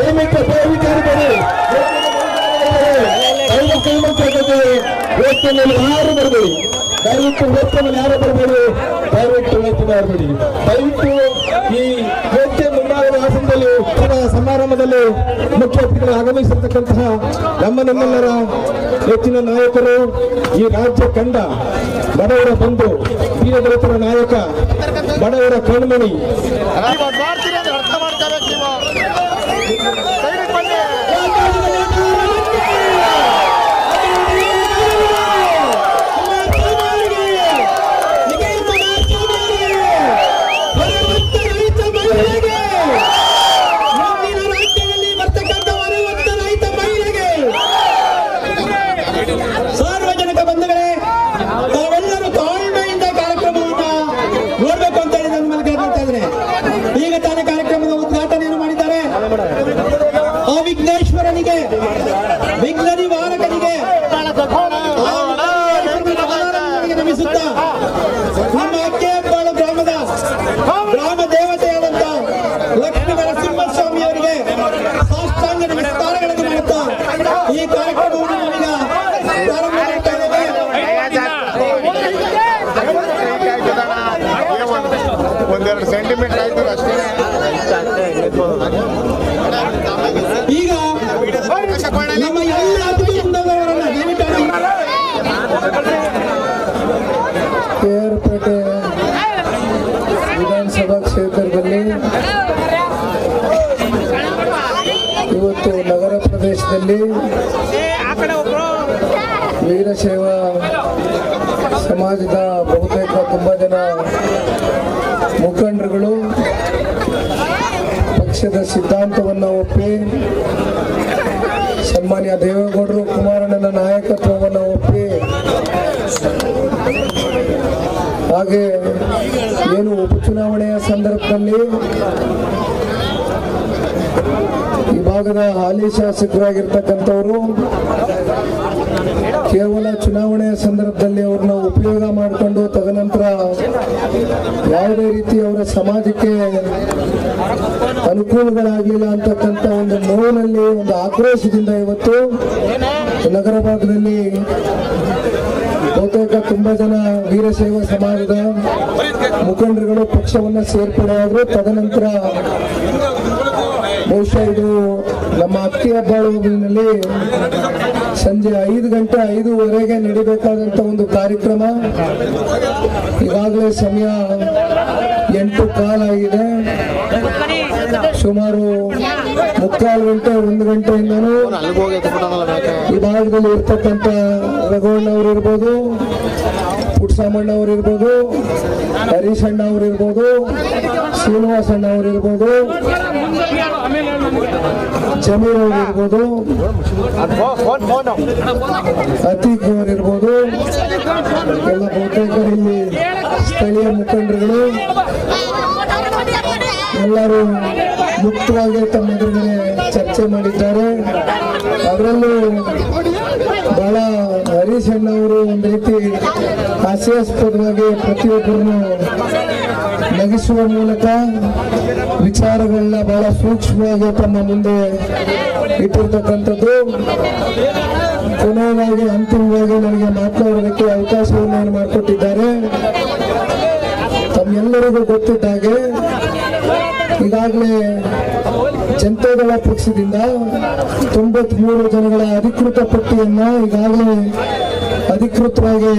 ದಯವಿಟ್ಟು ಯಾರು ಬರ್ಬೇಡಿ, ದಯವಿಟ್ಟು ವೇದಿಕೆಯಲ್ಲಿ ಯಾರು ಬರ್ಬೇಡಿ, ದಯವಿಟ್ಟು ವೇದಿಕೆಯಲ್ಲಿ ಯಾರು ಬರ್ಬೇಡಿ. ದಯವಿಟ್ಟು ಈ ವೇದಿಕೆ ಮುಂಭಾಗದ ಆಸನದಲ್ಲಿ ಸಮಾರಂಭದಲ್ಲಿ ಮುಖ್ಯ ಅತಿಥಿಗಳು ಆಗಮಿಸಿರ್ತಕ್ಕಂತಹ ನಮ್ಮೆಲ್ಲರ ಹೆಚ್ಚಿನ ನಾಯಕರು, ಈ ರಾಜ್ಯ ಕಂಡ ಬಡವರ ಬಂಧು, ದೀನದಲಿತರ ನಾಯಕ, ಬಡವರ ಕಣ್ಮಣಿ, ವಿಘ್ನೇಶ್ವರನಿಗೆ, ವಿಘ್ನ ನಿವಾರಕನಿಗೆ ನಮಿಸುತ್ತಾ ನಮ್ಮ ಅಕ್ಕಿಹೆಬ್ಬಾಳು ಗ್ರಾಮದ ಗ್ರಾಮ ದೇವತೆಯಾದಂತ ಲಕ್ಷ್ಮೀ ನರಸಿಂಹಸ್ವಾಮಿ ಅವರಿಗೆ ಸಾಷ್ಟಾಂಗ ನಮಸ್ಕಾರಗಳನ್ನು ಮಾಡುತ್ತಾ ಈ ಕಾರ್ಯಕ್ರಮವನ್ನು ನಾವೀಗ ಪ್ರಾರಂಭ ಮಾಡ್ತಾ ಇದ್ದೇವೆ. ಒಂದೆರಡು ಸೆಂಟಿಮೀಟರ್ ಆಯ್ತು ಅಷ್ಟೇ. ಈಗ ನಮ್ಮ ಎಲ್ಲ ಅತಿಥಿವೃಂದದವರನ್ನ ಕೆಆರ್ಪೇಟೆ ವಿಧಾನಸಭಾ ಕ್ಷೇತ್ರದಲ್ಲಿ ಇವತ್ತು ನಗರ ಪ್ರದೇಶದಲ್ಲಿ ವೀರಶೈವ ಸಮಾಜದ ಬಹುತೇಕ ತುಂಬ ಜನ ಮುಖಂಡರುಗಳು ಪಕ್ಷದ ಸಿದ್ಧಾಂತವನ್ನು ಒಪ್ಪಿ, ಸನ್ಮಾನ್ಯ ದೇವೇಗೌಡರು ಕುಮಾರಣ್ಣನ ನಾಯಕತ್ವವನ್ನು ಒಪ್ಪಿ, ಹಾಗೆ ಏನು ಉಪಚುನಾವಣೆಯ ಸಂದರ್ಭದಲ್ಲಿ ಈ ಭಾಗದ ಹಾಲಿ ಶಾಸಕರಾಗಿರ್ತಕ್ಕಂಥವರು ಕೇವಲ ಚುನಾವಣೆಯ ಸಂದರ್ಭದಲ್ಲಿ ಅವ್ರನ್ನ ಉಪಯೋಗ ಮಾಡಿಕೊಂಡು ತದನಂತರ ಯಾವುದೇ ರೀತಿ ಅವರ ಸಮಾಜಕ್ಕೆ ಅನುಕೂಲಗಳಾಗಲಿಲ್ಲ ಅಂತಕ್ಕಂಥ ಒಂದು ನೋವಿನಲ್ಲಿ, ಒಂದು ಆಕ್ರೋಶದಿಂದ ಇವತ್ತು ನಗರ ಭಾಗದಲ್ಲಿ ಬಹುತೇಕ ತುಂಬಾ ಜನ ವೀರಶೈವ ಸಮಾಜದ ಮುಖಂಡರುಗಳು ಪಕ್ಷವನ್ನು ಸೇರ್ಪಡೆಯಾದರು. ತದನಂತರ ಬಹುಶಃ ಇದು ನಮ್ಮ ಅಕ್ಕಿಹೆಬ್ಬಾಳುವಿನಲ್ಲಿ ಸಂಜೆ 5 ಗಂಟೆ 5:15 ನಡೀಬೇಕಾದಂತ ಒಂದು ಕಾರ್ಯಕ್ರಮ. ಈಗಾಗಲೇ ಸಮಯ 8:15 ಆಗಿದೆ. ಸುಮಾರು 3/4 ಗಂಟೆ 1 ಗಂಟೆಯಿಂದನೂ ಈ ಭಾಗದಲ್ಲಿ ಇರ್ತಕ್ಕಂಥ ರಘುವಣ್ಣ ಅವರು ಇರ್ಬೋದು, ಪುಟ್ಟಸಾಮಣ್ಣ ಅವರು ಇರ್ಬೋದು, ಹರೀಶ್ ಅಣ್ಣ ಅವರು ಇರ್ಬೋದು, ಶ್ರೀನಿವಾಸ ಅಣ್ಣ ಅವರು ಇರ್ಬೋದು, ಜಮೀರ್ ಅವರು ಇರ್ಬೋದು, ಅತೀಕ್ ಅವರು ಇರ್ಬೋದು, ಎಲ್ಲ ಬಹುತೇಕ ಇಲ್ಲಿ ಸ್ಥಳೀಯ ಮುಖಂಡರುಗಳು ಎಲ್ಲರೂ ಮುಕ್ತವಾಗಿ ತಮ್ಮ ಎದುರುಗಡೆ ಚರ್ಚೆ ಮಾಡಿದ್ದಾರೆ. ಅದರಲ್ಲೂ ಬಹಳ ಹರೀಶ್ ಅಣ್ಣ ಅವರು ಒಂದು ರೀತಿ ಹಾಸ್ಯಾಸ್ಪದವಾಗಿ ಪ್ರತಿಯೊಬ್ಬರನ್ನು ನಗಿಸುವ ಮೂಲಕ ವಿಚಾರಗಳನ್ನ ಬಹಳ ಸೂಕ್ಷ್ಮವಾಗಿ ತಮ್ಮ ಮುಂದೆ ಇಟ್ಟಿರ್ತಕ್ಕಂಥದ್ದು. ಕೊನೆಯದಾಗಿ ಅಂತಿಮವಾಗಿ ನನಗೆ ಮಾತನಾಡೋದಕ್ಕೆ ಅವಕಾಶವನ್ನು ಮಾಡಿಕೊಟ್ಟಿದ್ದಾರೆ. ತಮ್ಮೆಲ್ಲರಿಗೂ ಗೊತ್ತಿದ್ದ ಹಾಗೆ ಈಗಾಗಲೇ ಜನತಾದಳ ಪಕ್ಷದಿಂದ 93 ಜನಗಳ ಅಧಿಕೃತ ಪಟ್ಟಿಯನ್ನ ಈಗಾಗಲೇ ಅಧಿಕೃತವಾಗಿ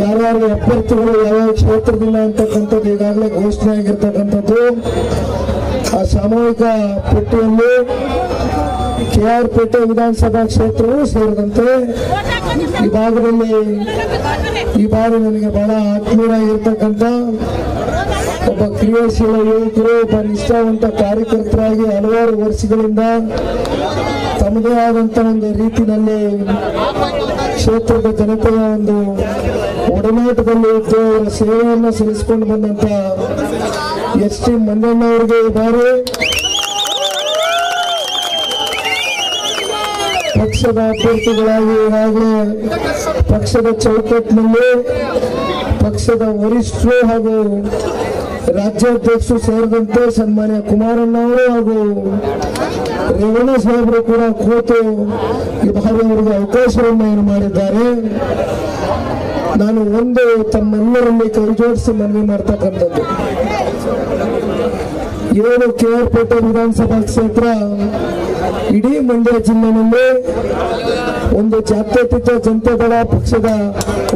ಯಾರ್ಯಾರು ಅಭ್ಯರ್ಥಿಗಳು ಯಾವ ಕ್ಷೇತ್ರದಿಂದ ಅಂತಕ್ಕಂಥದ್ದು ಈಗಾಗಲೇ ಘೋಷಣೆ ಆಗಿರ್ತಕ್ಕಂಥದ್ದು. ಆ ಸಾಮೂಹಿಕ ಪಟ್ಟಿಯಲ್ಲಿ ಕೆಆರ್ಪೇಟೆ ವಿಧಾನಸಭಾ ಕ್ಷೇತ್ರವೂ ಸೇರಿದಂತೆ ಈ ಭಾಗದಲ್ಲಿ ಈ ಬಾರಿ ನನಗೆ ಬಹಳ ಆತ್ಮೀಯರಾಗಿರ್ತಕ್ಕಂಥ ಒಬ್ಬ ಕ್ರಿಯಾಶೀಲ ಯುವಕರು, ಒಬ್ಬ ನಿಷ್ಠಾವಂತ ಕಾರ್ಯಕರ್ತರಾಗಿ ಹಲವಾರು ವರ್ಷಗಳಿಂದ ತಮ್ಮದೇ ಆದಂತ ಒಂದು ರೀತಿಯಲ್ಲಿ ಕ್ಷೇತ್ರದ ಜನತೆಯ ಒಂದು ಒಡನಾಟದಲ್ಲಿ ಇದ್ದು ಅವರ ಸೇವೆಯನ್ನು ಸಲ್ಲಿಸಿಕೊಂಡು ಬಂದಂತ ಎಸ್ ಟಿ ಮಂಜಣ್ಣ ಅವರಿಗೆ ಈ ಬಾರಿ ಪಕ್ಷದ ಅಭ್ಯರ್ಥಿಗಳಾಗಿ ಈಗಾಗಲೇ ಪಕ್ಷದ ಚೌಕಟ್ಟಿನಲ್ಲಿ ಪಕ್ಷದ ವರಿಷ್ಠರು ಹಾಗೂ ರಾಜ್ಯಾಧ್ಯಕ್ಷರು ಸೇರಿದಂತೆ ಸನ್ಮಾನ್ಯ ಕುಮಾರಣ್ಣ ಅವರು ಹಾಗೂ ರೇವಣ್ಣ ಸಾಹೇಬರು ಕೂಡ ಕೂತು ಈ ಬಾರಿ ಅವರಿಗೆ ಅವಕಾಶವನ್ನು ಏನು ಮಾಡಿದ್ದಾರೆ. ನಾನು ಒಂದು ತಮ್ಮೆಲ್ಲರಲ್ಲಿ ಕೈ ಜೋಡಿಸಿ ಮನವಿ ಮಾಡ್ತಕ್ಕಂಥದ್ದು, ಏನು KR ಪೇಟೆ ವಿಧಾನಸಭಾ ಕ್ಷೇತ್ರ ಇಡೀ ಮಂಡ್ಯ ಜಿಲ್ಲೆಯಲ್ಲಿ ಒಂದು ಜಾತ್ಯತೀತ ಜನತಾದಳ ಪಕ್ಷದ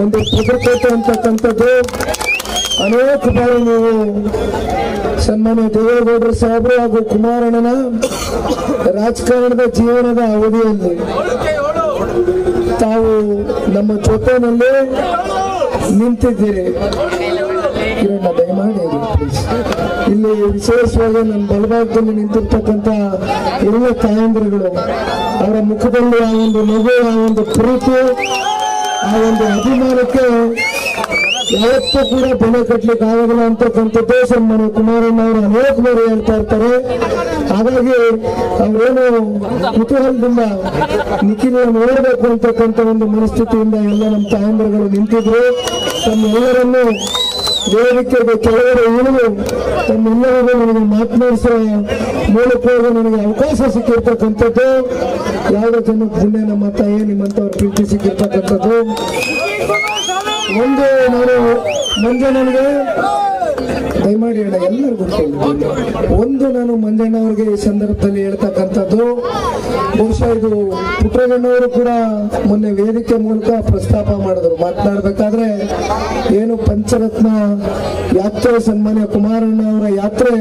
ಒಂದು ಭದ್ರತೆ ಅಂತಕ್ಕಂಥದ್ದು ಅನೇಕ ಬಾರಿ ನೀವು ಸನ್ಮಾನ್ಯ ದೇವೇಗೌಡರು ಸಾಹೇಬರು ಹಾಗೂ ಕುಮಾರಣ್ಣನ ರಾಜಕಾರಣದ ಜೀವನದ ಅವಧಿಯಲ್ಲಿ ತಾವು ನಮ್ಮ ಜೊತೆಯಲ್ಲಿ ನಿಂತಿದ್ದೀರಿ. ಕಿರಣ ದಯಮಾಡಿ ಇಲ್ಲಿ ವಿಶೇಷವಾಗಿ ನನ್ನ ಬಲಭಾಗದಲ್ಲಿ ನಿಂತಿರ್ತಕ್ಕಂಥ ಎಲ್ಲ ತಾಯಂದಿರುಗಳು, ಅವರ ಮುಖದಲ್ಲಿ ಆ ಒಂದು ನಗು, ಆ ಒಂದು ಪ್ರೀತಿ, ಆ ಒಂದು ಅಭಿಮಾನಕ್ಕೆ ಯಾವತ್ತೂ ಕೂಡ ಬೆಲೆ ಕಟ್ಟಲಿಕ್ಕೆ ಆಗೋದಿಲ್ಲ ಅಂತಕ್ಕಂಥದ್ದು ಸನ್ಮಾನ್ಯ ಕುಮಾರಣ್ಣ ಅವರು ಅನೇಕ ಬಾರಿ ಹೇಳ್ತಾ ಇರ್ತಾರೆ. ಹಾಗಾಗಿ ಅವರೇನು ಕುತೂಹಲದಿಂದ ನಿಖಿಲ ನೋಡಬೇಕು ಅಂತಕ್ಕಂಥ ಒಂದು ಮನಸ್ಥಿತಿಯಿಂದ ಎಲ್ಲ ನಮ್ಮ ತಾಯಂದಿರುಗಳು ನಿಂತಿದ್ರು. ತಮ್ಮೆಲ್ಲರನ್ನು ವೇದಿಕೆಗೆ ಕೆಳಗಡೆ ಇಳಿದು ತಮ್ಮೆಲ್ಲರಿಗೂ ನನಗೆ ಮಾತನಾಡಿಸುವ ಮೂಲಕವಾಗಿ ನನಗೆ ಅವಕಾಶ ಸಿಕ್ಕಿರ್ತಕ್ಕಂಥದ್ದು ಯಾವುದೇ ಜನ ಪುಣ್ಯ ನಮ್ಮ ತಾಯಿ ನಿಮ್ಮಂತವ್ರ ಪ್ರೀತಿ ಸಿಕ್ಕಿರ್ತಕ್ಕಂಥದ್ದು. ಒಂದು ನಾನು ಮಂಜಣ್ಣ ನನಗೆ ದಯಮಾಡಿ ಹೇಳ ಎಲ್ಲರಿಗೂ ಒಂದು ನಾನು ಮಂಜಣ್ಣ ಅವ್ರಿಗೆ ಈ ಸಂದರ್ಭದಲ್ಲಿ ಹೇಳ್ತಕ್ಕಂಥದ್ದು, ಬಹುಶಃ ಇದು ಪುಟ್ಟರಾಜಣ್ಣವರು ಕೂಡ ಮೊನ್ನೆ ವೇದಿಕೆ ಮೂಲಕ ಪ್ರಸ್ತಾಪ ಮಾಡಿದ್ರು. ಮಾತನಾಡಬೇಕಾದ್ರೆ ಏನು ಪಂಚರತ್ನ ಯಾತ್ರೆ ಸನ್ಮಾನ್ಯ ಕುಮಾರಣ್ಣ ಅವರ ಯಾತ್ರೆ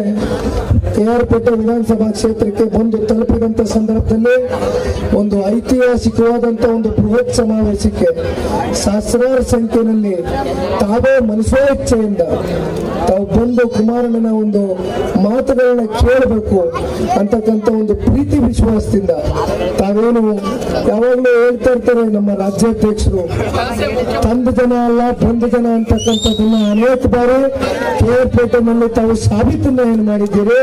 KR ಪೇಟೆ ವಿಧಾನಸಭಾ ಕ್ಷೇತ್ರಕ್ಕೆ ಬಂದು ತಲುಪಿದಂತ ಸಂದರ್ಭದಲ್ಲಿ ಒಂದು ಐತಿಹಾಸಿಕವಾದಂತ ಒಂದು ಬೃಹತ್ ಸಮಾವೇಶಕ್ಕೆ ಸಹಸ್ರಾರು ಸಂಖ್ಯೆಯಲ್ಲಿ ತಾವೇ ಮನಸ್ವೇಚ್ಛೆಯಿಂದ ತಾವು ಬಂದು ಕುಮಾರಣ್ಣನ ಒಂದು ಮಾತುಗಳನ್ನ ಕೇಳಬೇಕು ಅಂತಕ್ಕಂಥ ಒಂದು ಪ್ರೀತಿ ವಿಶ್ವಾಸದಿಂದ ತಾವೇನು ಯಾವಾಗಲೂ ಹೇಳ್ತಾ ಇರ್ತಾರೆ ನಮ್ಮ ರಾಜ್ಯಾಧ್ಯಕ್ಷರು, ತಂದ ಜನ ಅಲ್ಲ ಬಂದ ಜನ ಅಂತಕ್ಕಂಥದ್ದನ್ನ ಅನೇಕ ಬಾರಿ KR ಪೇಟೆನಲ್ಲಿ ತಾವು ಸಾಬೀತನ್ನ ಏನು ಮಾಡಿದ್ದೀರಿ.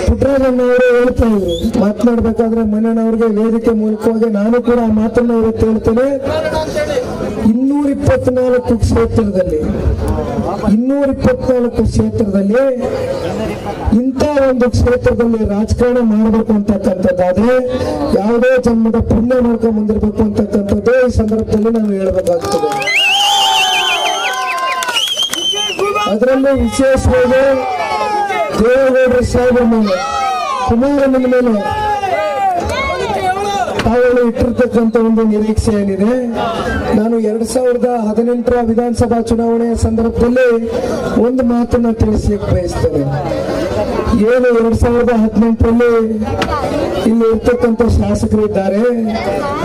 ಪುಟ್ಟರಾಜಣ್ಣ ಅವರು ಹೇಳ್ತಾ ಇದ್ರು, ಮಾತನಾಡ್ಬೇಕಾದ್ರೆ ಮಣ್ಣಣ್ಣವ್ರಿಗೆ ವೇದಿಕೆ ಮೂಲಕವಾಗಿ ನಾನು ಕೂಡ ಆ ಮಾತನ್ನ ಇವತ್ತು ಹೇಳ್ತೇನೆ. 224 ಕ್ಷೇತ್ರದಲ್ಲಿ ಇಂಥ ಒಂದು ಕ್ಷೇತ್ರದಲ್ಲಿ ರಾಜಕಾರಣ ಮಾಡಬೇಕು ಅಂತಕ್ಕಂಥದ್ದಾದ್ರೆ ಯಾವುದೇ ಜನ್ಮದ ಪುಣ್ಯ ಮಾಡ್ಕೊಂಡು ಬಂದಿರಬೇಕು ಅಂತಕ್ಕಂಥದ್ದು ಈ ಸಂದರ್ಭದಲ್ಲಿ ನಾನು ಹೇಳಬೇಕಾಗ್ತದೆ. ಅದರಲ್ಲೂ ವಿಶೇಷವಾಗಿ ದೇವೇಗೌಡರ ಸಾಹೇಬರ ಮೇಲೆ, ಕುಮಾರಣ್ಣನ ಮೇಲೆ ತಾವು ಇಟ್ಟಿರ್ತಕ್ಕಂಥ ಒಂದು ನಿರೀಕ್ಷೆ ಏನಿದೆ. ನಾನು 2018 ವಿಧಾನಸಭಾ ಚುನಾವಣೆಯ ಸಂದರ್ಭದಲ್ಲಿ ಒಂದು ಮಾತನ್ನ ತಿಳಿಸ್ಲಿಕ್ಕೆ ಬಯಸ್ತೇನೆ. ಏನು 2018 ಇಲ್ಲಿ ಇರ್ತಕ್ಕಂಥ ಶಾಸಕರಿದ್ದಾರೆ,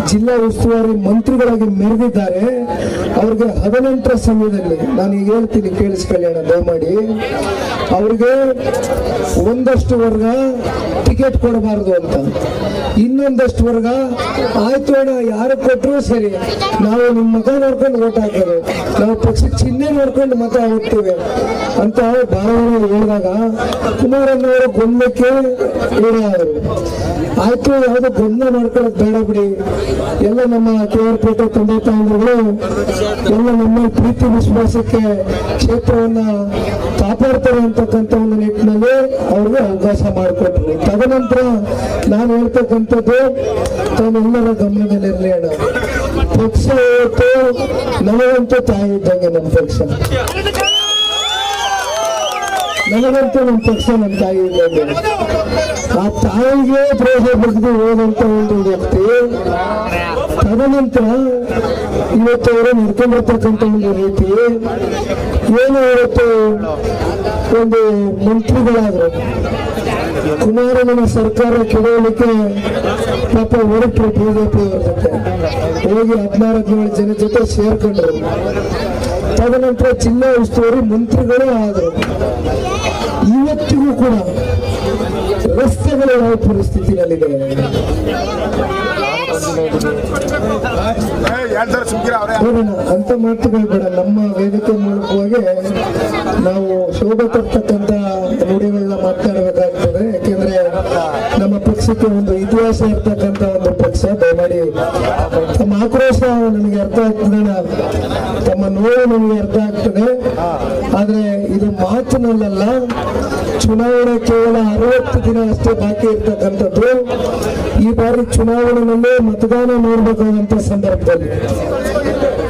ಜಿಲ್ಲಾ ಉಸ್ತುವಾರಿ ಮಂತ್ರಿಗಳಾಗಿ ಮೆರೆದಿದ್ದಾರೆ. ಅವ್ರಿಗೆ 18ರ ಸಮಯದಲ್ಲಿ ನಾನು ಈಗ ಹೇಳ್ತೀನಿ, ಕೇಳಿಸ್ಕೊಳ್ಳೋಣ ದಯಮಾಡಿ. ಅವ್ರಿಗೆ ಒಂದಷ್ಟು ವರ್ಗ ಟಿಕೆಟ್ ಕೊಡಬಾರದು ಅಂತ, ಇನ್ನೊಂದಷ್ಟು ವರ್ಗ ಆಯ್ತು ಅಣ್ಣ ಯಾರು ಕೊಟ್ಟರು ಸರಿ, ನಾವು ನಿಮ್ಮ ಮತ ನೋಡ್ಕೊಂಡು ಓಟ್ ಹಾಕೋದು, ನಾವು ಪಕ್ಷದ ಚಿಹ್ನೆ ನೋಡ್ಕೊಂಡು ಮತ ಹಾಕ್ತೇವೆ ಅಂತ ಬಹಳ ಹೇಳಿದಾಗ ಕುಮಾರಣ್ಣವರು ಗೊಂದಲಕ್ಕೆ ಈಡಾದರು. ಆಯ್ತು, ಯಾವ್ದು ಗೊಂದಲ ಮಾಡ್ಕೊಳ್ಳೋದು ಬೇಡ ಬಿಡಿ, ಎಲ್ಲ ನಮ್ಮ KR ಪೇಟೆ ತಂದೆ ತಾಯಿಗಳು ಎಲ್ಲ ನಮ್ಮ ಪ್ರೀತಿ ವಿಶ್ವಾಸಕ್ಕೆ ಕ್ಷೇತ್ರವನ್ನ ಕಾಪಾಡ್ತಾರೆ ಅಂತಕ್ಕಂಥ ಒಂದು ನಿಟ್ಟಿನಲ್ಲಿ ಅವ್ರಿಗೆ ಅವಕಾಶ ಮಾಡಿಕೊಟ್ರು. ತದನಂತರ ನಾನು ಹೇಳ್ತಕ್ಕಂಥದ್ದು ತಾನೆಲ್ಲರ ಗಮನದಲ್ಲಿರಲಿ ಅಣ್ಣ, ಪಕ್ಷ ಇವತ್ತು ನನಗಂತೂ ತಾಯಿ ಇದ್ದಂಗೆ. ನಮ್ಮ ಪಕ್ಷ ನನಗಂತೂ ನಮ್ಮ ಪಕ್ಷ ನನ್ನ ತಾಯಿ ಇದ್ದಂಗೆ. ಆ ತಾಯಿಗೆ ಪ್ರೇಮ ಬರೆದು ಹೋದಂತ ಒಂದು ವ್ಯಕ್ತಿ ತದನಂತರ ಇವತ್ತು ಅವರು ನಡ್ಕೊಂಡಿರ್ತಕ್ಕಂಥ ಒಂದು ರೀತಿ ಏನು ಇವತ್ತು ಒಂದು ಮಂತ್ರಿಗಳಾದ್ರು ಕುಮಾರಣ್ಣನ ಸರ್ಕಾರ ಕೆಡವಲಿಕ್ಕೆ ಪಾಪ ಹೊರಟರು BJP ಅವರ ಜೊತೆ ಹೋಗಿ 16-17 ಜನ ಜೊತೆ ಸೇರ್ಕೊಂಡ್ರು. ತದನಂತರ ಜಿಲ್ಲಾ ಉಸ್ತುವಾರಿ ಮಂತ್ರಿಗಳು ಆದರು. ಇವತ್ತಿಗೂ ಕೂಡ ರಸ್ತೆಗಳು ಯಾವ ಪರಿಸ್ಥಿತಿಯಲ್ಲಿದೆ, ಅಂತ ಮಾತುಗಳು ಬೇಡ. ನಮ್ಮ ವೇದಿಕೆ ಮೂಲಕವಾಗಿ ನಾವು ಶೋಭೆ ತರ್ತಕ್ಕಂಥ ನುಡಿಗಳನ್ನ ಮಾತನಾಡಬೇಕಾಗ್ತದೆ. ಯಾಕೆಂದ್ರೆ ನಮ್ಮ ಪಕ್ಷಕ್ಕೆ ಒಂದು ಇತಿಹಾಸ ಇರ್ತಕ್ಕಂಥ ಒಂದು ಪಕ್ಷ. ದಯಮಾಡಿ ತಮ್ಮ ಆಕ್ರೋಶ ನನಗೆ ಅರ್ಥ ಆಗ್ತದೆ, ತಮ್ಮ ನೋವು ನನಗೆ ಅರ್ಥ ಆಗ್ತದೆ. ಆದ್ರೆ ಇದು ಮಾತಿನಲ್ಲ, ಚುನಾವಣೆ ಕೇವಲ 60 ದಿನ ಅಷ್ಟೇ ಬಾಕಿ ಇರ್ತಕ್ಕಂಥದ್ದು. ಈ ಬಾರಿ ಚುನಾವಣೆಯಲ್ಲಿ ಮತದಾನ ಮಾಡಬೇಕಾದಂತ ಸಂದರ್ಭದಲ್ಲಿ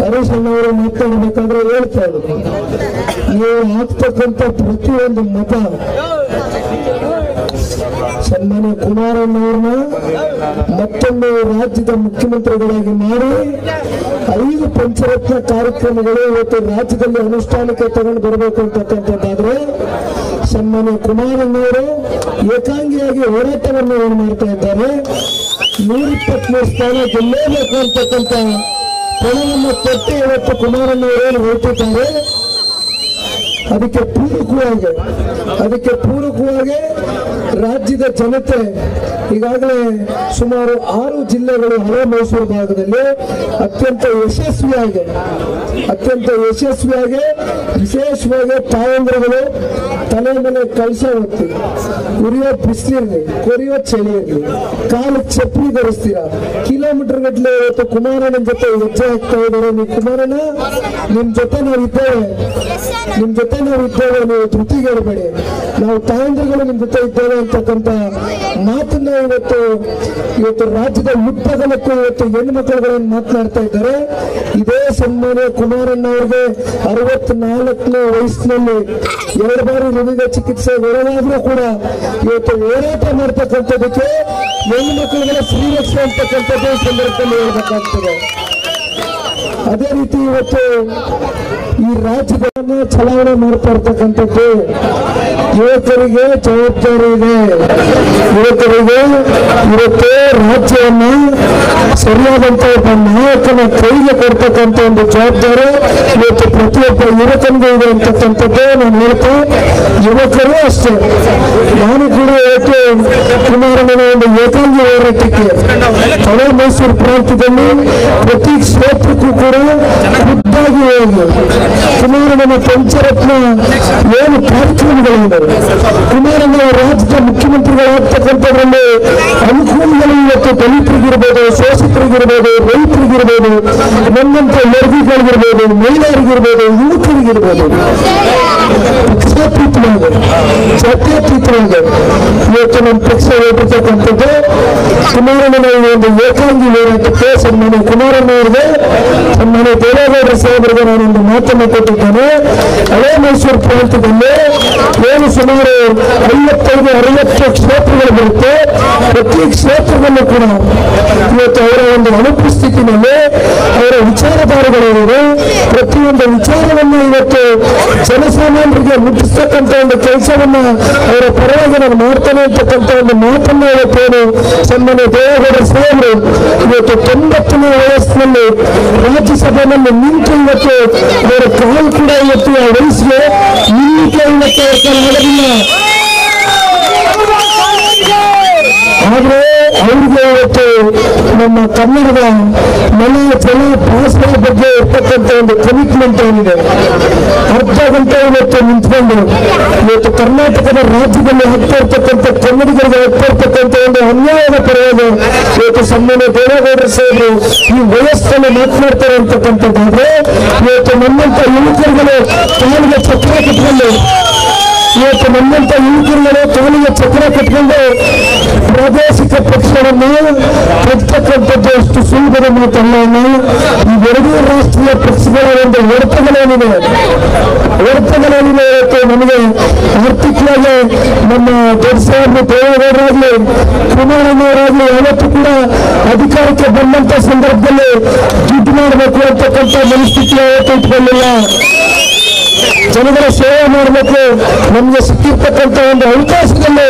ಹರೀಶ್ ಅಣ್ಣವರು ಮಾತನಾಡಬೇಕಾದ್ರೆ ಹೇಳ್ತಾ ಇದ್ರು, ನೀವು ಹಾಕ್ತಕ್ಕಂಥ ಪ್ರತಿಯೊಂದು ಮತ ಸನ್ಮಾನ್ಯ ಕುಮಾರಣ್ಣವ್ರನ್ನ ಮತ್ತೊಂದು ರಾಜ್ಯದ ಮುಖ್ಯಮಂತ್ರಿಗಳಾಗಿ ಮಾಡಿ 5 ಪಂಚರತ್ನ ಕಾರ್ಯಕ್ರಮಗಳು ಇವತ್ತು ರಾಜ್ಯದಲ್ಲಿ ಅನುಷ್ಠಾನಕ್ಕೆ ತಗೊಂಡು ಬರಬೇಕು ಅಂತಕ್ಕಂಥದ್ದಾದ್ರೆ ಸನ್ಮಾನ್ಯ ಕುಮಾರಣ್ಣವರು ಏಕಾಂಗಿಯಾಗಿ ಹೋರಾಟವನ್ನು ಏನು ಮಾಡ್ತಾ ಇದ್ದಾರೆ. 123 ಸ್ಥಾನ ಗೆಲ್ಲೇಬೇಕು ಅಂತಕ್ಕಂಥ ಪಣವನ್ನು ತೊಟ್ಟಿ ಇವತ್ತು ಕುಮಾರಣ್ಣವರು ಹೊರಟಿದ್ದಾರೆ. ಅದಕ್ಕೆ ಪೂರಕವಾಗಿ ರಾಜ್ಯದ ಜನತೆ ಈಗಾಗಲೇ ಸುಮಾರು 6 ಜಿಲ್ಲೆಗಳು ಹಳೆ ಮೈಸೂರು ಭಾಗದಲ್ಲಿ ಅತ್ಯಂತ ಯಶಸ್ವಿಯಾಗಿ ವಿಶೇಷವಾಗಿ ತಾಯಂದ್ರಗಳು ತಲೆ ಮೇಲೆ ಕಳಸ ಹೊತ್ತಿ ಉರಿಯೋ ಬಿಸಿಲಿರಲಿ ಕೊರಿಯೋ ಚಳಿ ಇರಲಿ ಕಾಲು ಚಪ್ಪಲಿ ಧರಿಸ್ತೀರಾ, ಕಿಲೋಮೀಟರ್ ಗಟ್ಟಲೆ ಇವತ್ತು ಕುಮಾರಣ್ಣನ ಜೊತೆ ಹೆಜ್ಜೆ ಹಾಕ್ತಾ ಇದ್ದಾರೆ. ನೀವು ಕುಮಾರಣ್ಣ ನಿಮ್ ಜೊತೆ ನಾವಿದ್ದೇವೆ, ನೀವು ಧೃತಿಗೇಳಬೇಡಿ, ನಾವು ತಾಯಂದ್ರಗಳು ನಿಮ್ ಜೊತೆ ಇದ್ದೇವೆ ಅಂತಕ್ಕಂಥ ಮಾತನ್ನ ಇವತ್ತು ರಾಜ್ಯದ ಮುಪ್ಪಗಲಕ್ಕೂ ಇವತ್ತು ಹೆಣ್ಣು ಮಕ್ಕಳುಗಳನ್ನು ಮಾತನಾಡ್ತಾ ಇದ್ದಾರೆ. ಇದೇ ಸನ್ಮಾನ್ಯ ಕುಮಾರಣ್ಣ ಅವರಿಗೆ 64ನೇ ವಯಸ್ಸಿನಲ್ಲಿ 2 ಬಾರಿ ಹೃದಯ ಚಿಕಿತ್ಸೆ ಒಳಗಾದ್ರೂ ಕೂಡ ಇವತ್ತು ಹೋರಾಟ ಮಾಡ್ತಕ್ಕಂಥದಕ್ಕೆ ಹೆಣ್ಣು ಮಕ್ಕಳುಗಳ ಶ್ರೀರಕ್ಷೆ ಅಂತಕ್ಕಂಥದ್ದು ಸಂದರ್ಭದಲ್ಲಿ ಹೇಳ್ಬೇಕಾಗ್ತದೆ. ಅದೇ ರೀತಿ ಇವತ್ತು ಈ ರಾಜ್ಯವನ್ನು ಚಲಾವಣೆ ಮಾಡ್ತಾ ಇರ್ತಕ್ಕಂಥದ್ದು ಯುವಕರಿಗೆ ಜವಾಬ್ದಾರಿ ಇದೆ. ಯುವಕರಿಗೆ ಇವತ್ತು ರಾಜ್ಯವನ್ನು ಸರಿಯಾದಂತ ಒಬ್ಬ ನಾಯಕನ ಕೈಗೆ ಕೊಡ್ತಕ್ಕಂಥ ಒಂದು ಜವಾಬ್ದಾರಿ ಇವತ್ತು ಪ್ರತಿಯೊಬ್ಬ ಯುವಕನಿಗೂ ಇದೆ ಅಂತಕ್ಕಂಥದ್ದು ನಾನು ಹೇಳ್ತಾ, ಯುವಕರು ಅಷ್ಟೇ. ನಾನು ಕೂಡ ಇವತ್ತು ಕುಮಾರಣ್ಣನ ಒಂದು ಏಕಾಂಗಿ ಹೋರಾಟಕ್ಕೆ ಹಳೆ ಮೈಸೂರು ಪ್ರಾಂತ್ಯದಲ್ಲಿ ಪ್ರತಿ ಕ್ಷೇತ್ರಕ್ಕೂ ಕೂಡ ಖುದ್ದಾಗಿ ಹೋಗಿ ಕುಮಾರಣ್ಣನ ಪಂಚರತ್ನ ಏನು ಕಾರ್ಯಕ್ರಮಗಳಿವೆ, ಕುಮಾರಣ್ಣ ರಾಜ್ಯದ ಮುಖ್ಯಮಂತ್ರಿಗಳಾಗ್ತಕ್ಕಂಥದ್ರಲ್ಲಿ ಅನುಕೂಲಗಳು ಇವತ್ತು ದಲಿತರಿಗಿರ್ಬೋದು, ಶೋಷಿತರಿಗಿರ್ಬೋದು, ರೈತರಿಗಿರ್ಬೋದು, ನನ್ನಂತ ವರ್ಗಗಳಿಗಿರ್ಬೋದು, ಮಹಿಳೆಯರಿಗಿರ್ಬೋದು, ಯುವಕರಿಗಿರ್ಬೋದು, ಜಾತ್ಯತೀತವಾಗಿ ಇವತ್ತು ನಮ್ಮ ಪಕ್ಷ ಹೊರಟಿರ್ತಕ್ಕಂಥದ್ದು ಕುಮಾರಣ್ಣನ ಒಂದು ಏಕಾಂಗಿ ಹೋರಾಟಕ್ಕೆ ಸನ್ಮಾನ್ಯ ಕುಮಾರಣ್ಣ ಅವರಿಗೆ ಸನ್ಮಾನ್ಯ ದೇವೇಗೌಡರ ಸಾಹೇಬರಿಗೆ ನಾನೊಂದು ಮಾತನ್ನು ಕೊಟ್ಟಿದ್ದೇನೆ. ಹಳೆ ಮೈಸೂರು ಪ್ರಾಂತ್ಯದಲ್ಲಿ ಏನು ಸುಮಾರು 55-60 ಕ್ಷೇತ್ರಗಳು ಬರುತ್ತೆ. ಪ್ರತಿ ಕ್ಷೇತ್ರದಲ್ಲೂ ಕೂಡ ಇವತ್ತು ಅವರ ಒಂದು ಅನುಪಸ್ಥಿತಿನಲ್ಲಿ ಅವರ ವಿಚಾರಧಾರೆಗಳಿವೆ. ಪ್ರತಿಯೊಂದು ವಿಚಾರವನ್ನು ಇವತ್ತು ಜನಸಾಮಾನ್ಯರಿಗೆ ಮುಟ್ಟಿಸ್ತಕ್ಕಂಥ ಒಂದು ಕೆಲಸವನ್ನ ಅವರ ಪರವಾಗಿ ನಾನು ಮಾಡ್ತೇನೆ ಅಂತಕ್ಕಂಥ ಒಂದು ಮಾತನ್ನ ಇವತ್ತೇನು ಸನ್ಮಾನ್ಯ ದೇವೇಗೌಡರ ಸಾಹೇಬರು ಇವತ್ತು 90ನೇ ವಯಸ್ಸಿನಲ್ಲಿ ರಾಜ್ಯಸಭೆಯಲ್ಲಿ ನಿಂತು ಇವತ್ತು ಅವರ ಕಾಲು ಕೂಡ ಇವತ್ತು ಆ ವಯಸ್ಸಿಗೆ ನಿಲ್ಲಿಕೆ ಇವತ್ತು ನಡೆದಿಲ್ಲ. ಆದ್ರೆ ಅವ್ರಿಗೆ ಇವತ್ತು ನಮ್ಮ ಕನ್ನಡದ ಮನೆ ಜನ ಭಾಷೆಯ ಬಗ್ಗೆ ಇರ್ತಕ್ಕಂಥ ಒಂದು ಕಮಿಟ್ಮೆಂಟ್ ಏನಿದೆ, ಅರ್ಧ ಗಂಟೆ ಇವತ್ತು ನಿಂತ್ಕೊಂಡು ಇವತ್ತು ಕರ್ನಾಟಕದ ರಾಜ್ಯದಲ್ಲಿ ಆಗ್ತಾ ಇರ್ತಕ್ಕಂಥ ಕನ್ನಡಿಗರಿಗೆ ಆಗ್ತಾ ಇರ್ತಕ್ಕಂಥ ಒಂದು ಅನ್ಯಾಯದ ಪರವಾಗಿ ಇವತ್ತು ಸನ್ಮಾನ್ಯ ದೇವೇಗೌಡರ ಸಾಹೇಬರು ಈ ವಯಸ್ಸನ್ನು ಮಾತನಾಡ್ತಾರೆ ಅಂತಕ್ಕಂಥದ್ದಾದ್ರೆ ಇವತ್ತು ನಮ್ಮಂತ ಯುವಕರುಗಳು ಕಾಲಿಗೆ ಚಕ್ರ ಕಟ್ಕೊಂಡು ಪ್ರಾದೇಶಿಕ ಪಕ್ಷವನ್ನು ಕಟ್ಟತಕ್ಕಂಥದ್ದು ಅಷ್ಟು ಸುಲಭದ ಮಾತಲ್ಲ. ಇವೆರಡೂ ರಾಷ್ಟ್ರೀಯ ಪಕ್ಷಗಳ ಒಂದು ಹೊಡೆತಗಳೇನಿದೆ ಇವತ್ತು ನಮಗೆ ಆರ್ಥಿಕವಾಗಿ ನಮ್ಮ ದೊಡ್ಡ ಸಾಹೇಬರು ದೇವೇಗೌಡರಾಗ್ಲಿ ಕುಮಾರಣ್ಣವರಾಗ್ಲಿ ಯಾವತ್ತೂ ಕೂಡ ಅಧಿಕಾರಕ್ಕೆ ಬಂದಂತ ಸಂದರ್ಭದಲ್ಲಿ ದುಡ್ಡು ಮಾಡಬೇಕು ಅಂತಕ್ಕಂಥ ಮನಸ್ಥಿತಿ ಯಾವತ್ತೂ ಇಟ್ಕೊಳ್ಳಿಲ್ಲ. ಜನಗಳ ಸೇವೆ ಮಾಡಬೇಕು, ನಮಗೆ ಸಿಕ್ಕಿರ್ತಕ್ಕಂಥ ಒಂದು ಅವಕಾಶದಲ್ಲಿ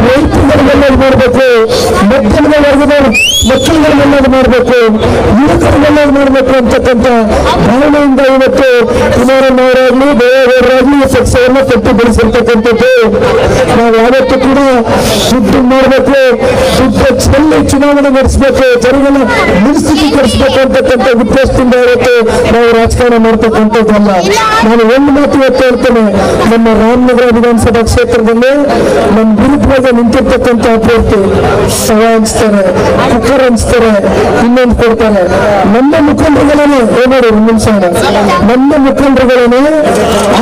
ರೈತರುಗಳಿಗೆಲ್ಲರೂ ಮಾಡಬೇಕು, ಮಧ್ಯಮ ವರ್ಗದ ಮಕ್ಕಳುಗಳಿಗೆಲ್ಲರೂ ಮಾಡಬೇಕು, ಯುವಕರಿಗೆಲ್ಲರೂ ಮಾಡಬೇಕು ಅಂತಕ್ಕಂಥ ಭಾವನೆಯಿಂದ ಇವತ್ತು ಕುಮಾರಣ್ಣವರಾಗ್ಲಿ ದೇವೇಗೌಡರಾಗ್ಲಿ ಪಕ್ಷವನ್ನು ಕಟ್ಟಿ ಬೆಳೆಸಿರ್ತಕ್ಕಂಥದ್ದು. ನಾವು ಯಾವತ್ತೂ ಕೂಡ ದುಡ್ಡು ಮಾಡಬೇಕು, ದುಡ್ಡು ಚೆಲ್ಲಿ ಚುನಾವಣೆ ನಡೆಸಬೇಕು, ಜನಗಳ ಮನಸ್ಥಿತಿ ಕಳಿಸ್ಬೇಕು ಅಂತಕ್ಕಂಥ ಉದ್ದೇಶದಿಂದ ಇವತ್ತು ನಾವು ರಾಜಕಾರಣ ಮಾಡ್ತಕ್ಕಂಥದ್ದಲ್ಲ. ನಾನು ಒಂದು ಮಾತು ಇವತ್ತು ಹೇಳ್ತೇನೆ, ನಮ್ಮ ರಾಮನಗರ ವಿಧಾನಸಭಾ ಕ್ಷೇತ್ರದಲ್ಲಿ ನಮ್ಮ ವಿರುದ್ಧವಾಗಿ ನಿಂತಿರ್ತಕ್ಕಂಥ ಅಭ್ಯರ್ಥಿ ಸವ ಹಂಚ್ತಾರೆ, ಕುಕ್ಕರ್ ಹಂಚ್ತಾರೆ, ಇನ್ನೊಂದು ಕೊಡ್ತಾರೆ. ನಮ್ಮ ಮುಖಂಡರುಗಳೇ ನೋಡಿ ಒಂದು ನಿಮಿಷ, ನಮ್ಮ ಮುಖಂಡರುಗಳೇ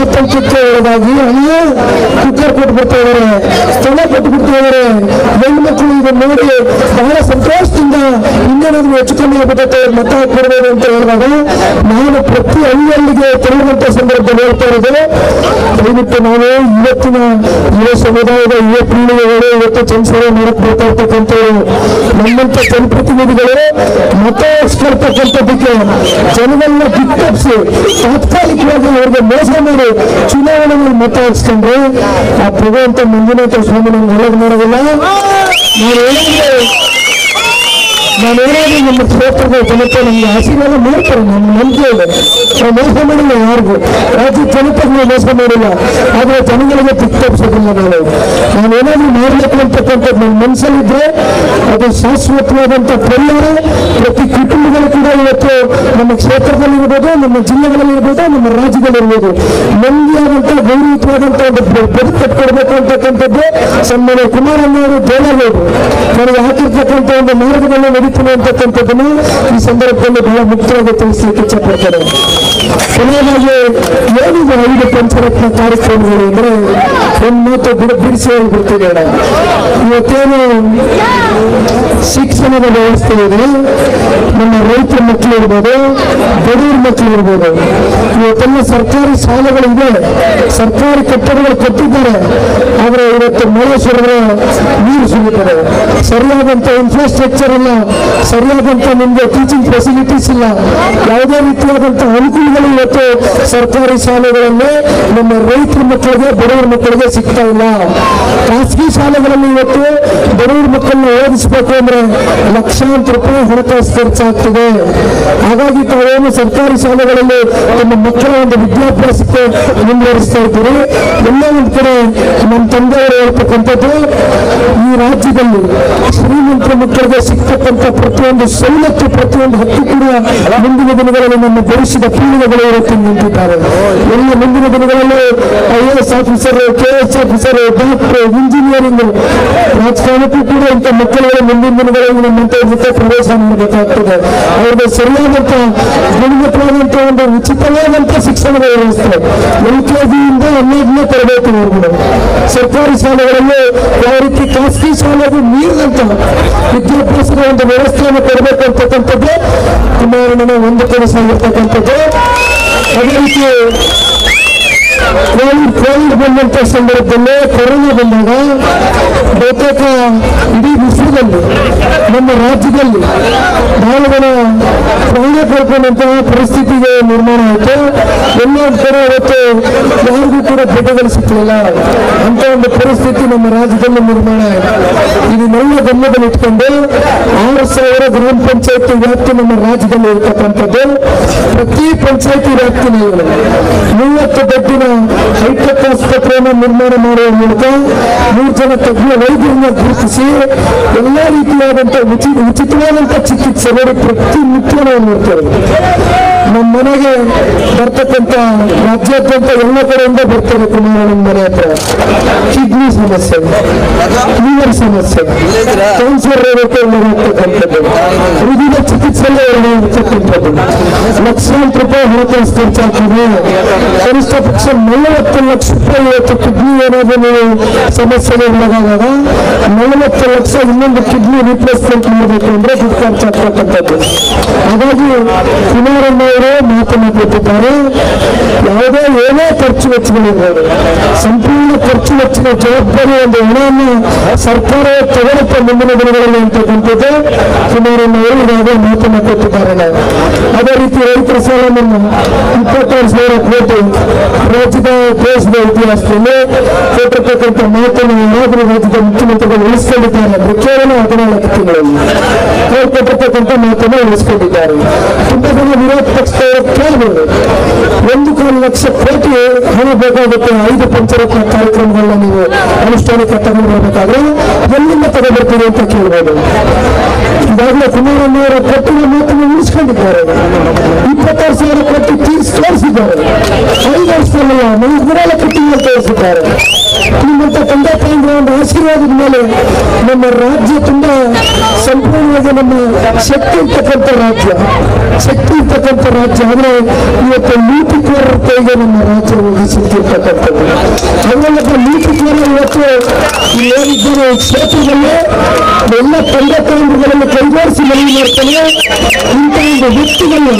ಆತಂಕಕ್ಕೆ ಒಳಗಾಗಿ ಕುಕ್ಕರ್ ಕೊಟ್ಬಿಡ್ತಾ ಇದಾರೆ, ಸ್ಥಳ ಕೊಟ್ಬಿಡ್ತಾ ಇದಾರೆ. ಹೆಣ್ಮಕ್ಳು ಇದನ್ನು ನೋಡಿ ಬಹಳ ಸಂತೋಷದಿಂದ ಇನ್ನೇನಾದ್ರೂ ಹೆಚ್ಚು ಕಮ್ಮಿ ಆಗ್ಬಿಟ್ಟೆ ಮತ ಹಾಕ್ಬಿಡ್ಬೋದು ಅಂತ ಹೇಳಿದಾಗ ನಾನು ಪ್ರತಿ ಹಳ್ಳಿಗೆ ತೆರಳುವಂತ ಸಂದರ್ಭದಲ್ಲಿ ಹೇಳ್ತಾ ಇರೋದು, ದಯವಿಟ್ಟು ನಾವು ಇವತ್ತಿನ ಯುವ ಸಮುದಾಯದ ಯುವ ಪೀಳಿಗೆಗಳು ಇವತ್ತು ಜನಸೇವೆ ಮಾಡಕ್ ಬರ್ತಾ ಇರ್ತಕ್ಕಂಥವ್ರು, ನಮ್ಮಂತ ಜನಪ್ರತಿನಿಧಿಗಳು ಮತ ಹಾಕ್ಸ್ಕೊಳ್ತಕ್ಕಂಥದ್ದಕ್ಕೆ ಜನಗಳನ್ನ ಬಿತ್ತಪ್ಸಿ ತಾತ್ಕಾಲಿಕವಾಗಿ ಅವ್ರಿಗೆ ಮೋಸ ಮಾಡಿ ಚುನಾವಣೆಯಲ್ಲಿ ಮತ ಹಾಕ್ಸ್ಕೊಂಡ್ರೆ ಆ ಭಗವಂತ ಮಂಜುನಾಥ ಸ್ವಾಮಿ ನಮ್ಗೆ ಒಳಗೆ ಮಾಡೋದಿಲ್ಲ. ನಾನೇನಾದ್ರೂ ನಮ್ಮ ಕ್ಷೇತ್ರದ ಜನತೆ ನಮ್ಗೆ ಆಶೀರ್ವಾದ ಮಾಡ್ತಾರೆ, ನಮ್ಮ ನಂಬಿಕೆ ಇದೆ. ನಾವು ಮೋಸ ಮಾಡಿಲ್ಲ ಯಾರಿಗೂ, ರಾಜ್ಯ ಜನತೆಗೆ ನಾವು ಮೋಸ ಮಾಡಿಲ್ಲ, ಆದರೆ ಜನಗಳಿಗೆ ತಿಕ್ತಪ್ಸೋದಿಲ್ಲ. ನಾನೇನಾದ್ರೂ ಮಾಡಬೇಕು ಅಂತಕ್ಕಂಥದ್ದು ನಮ್ಮ ಮನಸ್ಸಲ್ಲಿದ್ರೆ ಅದು ಶಾಶ್ವತವಾದಂಥ ಪರಿಹಾರ ಪ್ರತಿ ಕುಟುಂಬಗಳು ಕೂಡ ಇವತ್ತು ನಮ್ಮ ಕ್ಷೇತ್ರದಲ್ಲಿರ್ಬೋದು, ನಮ್ಮ ಜಿಲ್ಲೆಗಳಲ್ಲಿರ್ಬೋದು, ನಮ್ಮ ರಾಜ್ಯದಲ್ಲಿರ್ಬೋದು ನೆಮ್ಮದಿಯಾದಂಥ ಗೌರವಿತವಾದಂಥ ಒಂದು ಬದುಕು ಕಟ್ಕೊಡ್ಬೇಕು ಅಂತಕ್ಕಂಥದ್ದು ಸನ್ಮಾನ್ಯ ಕುಮಾರಣ್ಣವರು ದೇವಾಲಯರು ನನಗೆ ಹಾಕಿರ್ತಕ್ಕಂಥ ಒಂದು ಮಾರ್ಗದಲ್ಲಿ ನಡೀತೀನಿ ಅಂತಕ್ಕಂಥದ್ದನ್ನು ಈ ಸಂದರ್ಭದಲ್ಲಿ ಬಹಳ ಮುಖ್ಯವಾಗಿ ತಿಳಿಸಲಿಕ್ಕೆ ಇಚ್ಛಪಡ್ತಾರೆ. ಕೊನೆಯದಾಗಿ ಏನಿದೆ 5 ಪಂಚರತ್ನ ಕಾರ್ಯಕ್ರಮಗಳು ಅಂದ್ರೆ ಒಂದು ಮಾತು ಬಿಡಿಸಿ ಹೇಳ್ಬಿಡ್ತೀನಿ. ಇವತ್ತೇನು ಶಿಕ್ಷಣದ ವ್ಯವಸ್ಥೆ ಇದೆ, ನಮ್ಮ ರೈತರ ಮಕ್ಕಳು ಇರ್ಬೋದು, ಬಡವರ ಮಕ್ಕಳು ಇರ್ಬೋದು, ಇವತ್ತೆಲ್ಲ ಸರ್ಕಾರಿ ಶಾಲೆಗಳಿದೆ, ಸರ್ಕಾರಿ ಕಟ್ಟಡಗಳು ಕಟ್ಟಿದ್ದಾರೆ. ಆದರೆ ಇವತ್ತು ಮಳೆ ಸುರಿದ್ರೆ ನೀರು ಸುರಿಯುತ್ತದೆ, ಸರಿಯಾದಂಥ ಇನ್ಫ್ರಾಸ್ಟ್ರಕ್ಚರ್ ಇಲ್ಲ, ಸರಿಯಾದಂಥ ನಿಮಗೆ ಟೀಚಿಂಗ್ ಫೆಸಿಲಿಟೀಸ್ ಇಲ್ಲ, ಯಾವುದೇ ರೀತಿಯಾದಂಥ ಅನುಕೂಲಗಳು ಇವತ್ತು ಸರ್ಕಾರಿ ಶಾಲೆಗಳಲ್ಲಿ ನಮ್ಮ ರೈತರ ಮಕ್ಕಳಿಗೆ ಬಡವರ ಮಕ್ಕಳಿಗೆ ಸಿಗ್ತಾ ಇಲ್ಲ. ಖಾಸಗಿ ಶಾಲೆಗಳಲ್ಲಿ ಇವತ್ತು ಬಡವರ ಮಕ್ಕಳನ್ನ ಓದಿಸಬೇಕು ಅಂದ್ರೆ ಲಕ್ಷಾಂತರ ರೂಪಾಯಿ ಹಣಕಾಸು ಖರ್ಚಾಗ್ತದೆ. ಹಾಗಾಗಿ ತಾವೇನು ಸರ್ಕಾರಿ ಶಾಲೆಗಳಲ್ಲಿ ತಮ್ಮ ಮಕ್ಕಳ ಒಂದು ವಿದ್ಯಾಭ್ಯಾಸಕ್ಕೆ ಮುಂದುವರಿಸ್ತಾ ಇದ್ದೀರಿ. ಎಲ್ಲ ಒಂದು ಕಡೆ ನಮ್ಮ ತಂದೆಯವರು ಹೇಳ್ತಕ್ಕಂಥದ್ದು, ಈ ರಾಜ್ಯದಲ್ಲಿ ಶ್ರೀಮಂತರ ಮಕ್ಕಳಿಗೆ ಸಿಗ್ತಕ್ಕಂಥ ಪ್ರತಿಯೊಂದು ಸವಲತ್ತು, ಪ್ರತಿಯೊಂದು ಹಕ್ಕು ಕೂಡ ಮುಂದಿನ ದಿನಗಳಲ್ಲಿ ನಮ್ಮ ಭವಿಷ್ಯದ ಪೀಳಿಗೆಗಳು ಇವತ್ತು ನಿಂತಿದ್ದಾರೆ. ಎಲ್ಲ ಮುಂದಿನ ದಿನಗಳಲ್ಲಿ IAS officer, KS officer, doctor, engineering, ರಾಜಕಾರಣಕ್ಕೂ ಕೂಡ ಇಂಥ ಮಕ್ಕಳುಗಳು ಮುಂದಿನ ದಿನಗಳಲ್ಲಿ ನಮ್ಮಂತ ಜೊತೆ ಪ್ರವೇಶ ಮಾಡಬೇಕಾಗ್ತದೆ. ಅವರಿಗೆ ಸರಿಯಾದಂಥ ಗುಣಮಟ್ಟವಾದಂಥ ಒಂದು ಉಚಿತವಾದಂಥ ಶಿಕ್ಷಣದ ವ್ಯವಸ್ಥೆ LKGಯಿಂದ 12ನೇ ತರಬೇತಿ ಹೋಗ್ಬೋದು. ಸರ್ಕಾರಿ ಶಾಲೆಗಳಲ್ಲಿ ಯಾವ ರೀತಿ ಖಾಸಗಿ ಶಾಲೆಗೂ ಮೀರಿದಂಥ ವಿದ್ಯಾಭ್ಯಾಸದ ಒಂದು ವ್ಯವಸ್ಥೆಯನ್ನು ಕೊಡಬೇಕು ಅಂತಕ್ಕಂಥದ್ದು ಕುಮಾರಣ್ಣನ ಒಂದು ಕನಸಾಗಿರ್ತಕ್ಕಂಥದ್ದು. ಅದೇ ರೀತಿ ಕೋವಿಡ್ ಬಂದಂತ ಸಂದರ್ಭದಲ್ಲಿ, ಕೊರೋನಾ ಬಂದಾಗ ಬಹುತೇಕ ಇಡೀ ವಿಶ್ವದಲ್ಲಿ ನಮ್ಮ ರಾಜ್ಯದಲ್ಲಿ ಬಹಳ ಜನ ಪ್ರಾಣ ಕಳ್ಕೊಂಡಂತಹ ಪರಿಸ್ಥಿತಿಗೆ ನಿರ್ಮಾಣ ಆಯಿತು. ಎಲ್ಲೊಂದು ಕಡೆ ಇವತ್ತು ಯಾರಿಗೂ ಕೂಡ ಬೆಡ್ಗಳು ಸಿಕ್ಕಲಿಲ್ಲ ಅಂತ ಒಂದು ಪರಿಸ್ಥಿತಿ ನಮ್ಮ ರಾಜ್ಯದಲ್ಲಿ ನಿರ್ಮಾಣ ಆಯಿತು. ಇದನ್ನೆಲ್ಲ ಗಮನದಲ್ಲಿಟ್ಕೊಂಡು 6,000 ಗ್ರಾಮ ಪಂಚಾಯತಿ ವ್ಯಾಪ್ತಿ ನಮ್ಮ ರಾಜ್ಯದಲ್ಲಿ ಇರತಕ್ಕಂಥದ್ದು. ಪ್ರತಿ ಪಂಚಾಯತಿ ವ್ಯಾಪ್ತಿನಲ್ಲಿ 30 ಬೆಡ್ಡಿನ ಹೈಟೆಕ್ ಆಸ್ಪತ್ರೆಯನ್ನು ನಿರ್ಮಾಣ ಮಾಡುವ ಮೂಲಕ 3 ಜನ ತಜ್ಞ ವೈದ್ಯರನ್ನ ಗುರುತಿಸಿ ಎಲ್ಲಾ ರೀತಿಯಾದಂಥ ಉಚಿತವಾದಂಥ ಚಿಕಿತ್ಸೆ ನೋಡಿ ಪ್ರತಿ ನಿತ್ಯ ನಾವು ನೋಡ್ತೇವೆ. ನಮ್ಮ ಮನೆಗೆ ಬರ್ತಕ್ಕಂಥ ರಾಜ್ಯಾದ್ಯಂತ ಎಲ್ಲ ಕಡೆಯಿಂದ ಬರ್ತೇವೆ. ಕುಮಾರಣ್ಣನ ಮನೆ ಹತ್ರ ಕಿಡ್ನಿ ಸಮಸ್ಯೆ, ಲಿವರ್ ಸಮಸ್ಯೆ, ಕ್ಯಾನ್ಸರ್ ರೋಗಕ್ಕೆ ಹೋಗ್ತಕ್ಕಂಥದ್ದು, ಹೃದಯದ ಚಿಕಿತ್ಸೆಯಲ್ಲೇ ಇರ್ತಕ್ಕಂಥದ್ದು, ಲಕ್ಷಾಂತರ ರೂಪಾಯಿ ಹಣಕಾಸು ಖರ್ಚಾಗ್ತದೆ. ಕನಿಷ್ಠ ಪಕ್ಷ 40 ಲಕ್ಷ ರೂಪಾಯಿ ಇವತ್ತು ಕಿಡ್ನಿ ಏನಾದರೂ ನೀವು ಸಮಸ್ಯೆಗೆ ಒಳಗಾದಾಗ 40 ಲಕ್ಷ ಇನ್ನೊಂದು ಕಿಡ್ನಿ ರಿಪ್ಲೇಸ್ಮೆಂಟ್ ಮಾಡಬೇಕು ಅಂದ್ರೆ ದುಡ್ಡು ಖರ್ಚಾಗ್ತಕ್ಕಂಥದ್ದು. ಹಾಗಾಗಿ ಕುಮಾರಣ್ಣವರು ಮಾತನಾಡುತ್ತಿದ್ದಾರೆ, ಯಾವುದೇ ಏನೇ ಖರ್ಚು ವೆಚ್ಚಗಳಿರ್ಬೋದು, ಸಂಪೂರ್ಣ ಖರ್ಚು ವೆಚ್ಚದ ಜವಾಬ್ದಾರಿ ಒಂದು ಹಣವನ್ನು ಸರ್ಕಾರ ತಗೊಳ್ಳುತ್ತೆ ಮುಂದಿನ ದಿನಗಳಲ್ಲಿ ಅಂತಕ್ಕಂಥದ್ದು ಕುಮಾರಣ್ಣವರು ಈಗಾಗಲೇ ಮಾತನಾಡುತ್ತಿದ್ದಾರೆ. ಅದೇ ರೀತಿ ರೈತರ ಸಾಲ ಮನ್ನಾ 26,000 ಕೋಟಿ ರಾಜ್ಯದ ದೇಶದ ಇತಿಹಾಸದಲ್ಲಿ ಕೊಟ್ಟಿರ್ತಕ್ಕಂಥ ಮಾತನ್ನು ಯಾರಾದರೂ ರಾಜ್ಯದ ಮುಖ್ಯಮಂತ್ರಿಗಳು ಉಳಿಸಿಕೊಂಡಿದ್ದಾರೆ ಅಂದ್ರೆ ಕೇವಲ 14 ತಿಂಗಳಲ್ಲಿ ಅವರು ಕೊಟ್ಟಿರ್ತಕ್ಕಂಥ ಮಾತನ್ನು ಉಳಿಸಿಕೊಂಡಿದ್ದಾರೆ. ತುಂಬಾ ಜನ ವಿರೋಧ ಪಕ್ಷದವರು ಕೇಳಬಹುದು, 1.25 ಲಕ್ಷ ಕೋಟಿ ಹಣ ಬೇಕಾಗುತ್ತೆ 5 ಪಂಚರತ್ನ ಕಾರ್ಯಕ್ರಮಗಳನ್ನ ನೀವು ಅನುಷ್ಠಾನಕ್ಕೆ ತಗೊಂಡು ಬರಬೇಕಾದ್ರೆ ಎಲ್ಲಿಂದ ತಗೊಬರ್ತೀರಿ ಅಂತ ಕೇಳಬಹುದು. ಈಗಾಗಲೇ ಕುಮಾರಣ್ಣವರ ಕೊಟ್ಟಿನ ಮಾತನ್ನು ಉಳಿಸ್ಕೊಂಡಿದ್ದಾರೆ. 26,000 ಕೋಟಿ ಇವತ್ತು ತೋರಿಸಿದ್ದಾರೆ. 5 ವರ್ಷದಲ್ಲ 4 ತಿಂಗಳು ತೋರಿಸಿದ್ದಾರೆ. ನಿಮ್ಮಂತ ತಂದೆ ತಾಯಿಗಳ ಒಂದು ಆಶೀರ್ವಾದದ ಮೇಲೆ ನಮ್ಮ ರಾಜ್ಯ ತುಂಬಾ ಸಂಪೂರ್ಣವಾಗಿ ನಮ್ಮ ಶಕ್ತಿ ಇರ್ತಕ್ಕಂಥ ರಾಜ್ಯ ಆದ್ರೆ ಇವತ್ತು ನೀತಿಕೋರರ ಕೈಗೆ ನಮ್ಮ ರಾಜ್ಯ ಒದಗಿಸಿರ್ತಕ್ಕಂಥದ್ದು. ಹಂಗಲ್ಲಪ್ಪ ನೀತಿಕೋರ ಇವತ್ತು ಏನಿದ್ದಾರೆ ಕ್ಷೇತ್ರದಲ್ಲಿ ಎಲ್ಲ ತಂದೆ ತಾಯಿಗಳನ್ನು ಕೈಗೂಡಿಸಿ ಮನವಿ ಮಾಡ್ತಾನೆ. ಇಂಥ ಒಂದು ವ್ಯಕ್ತಿಗಳು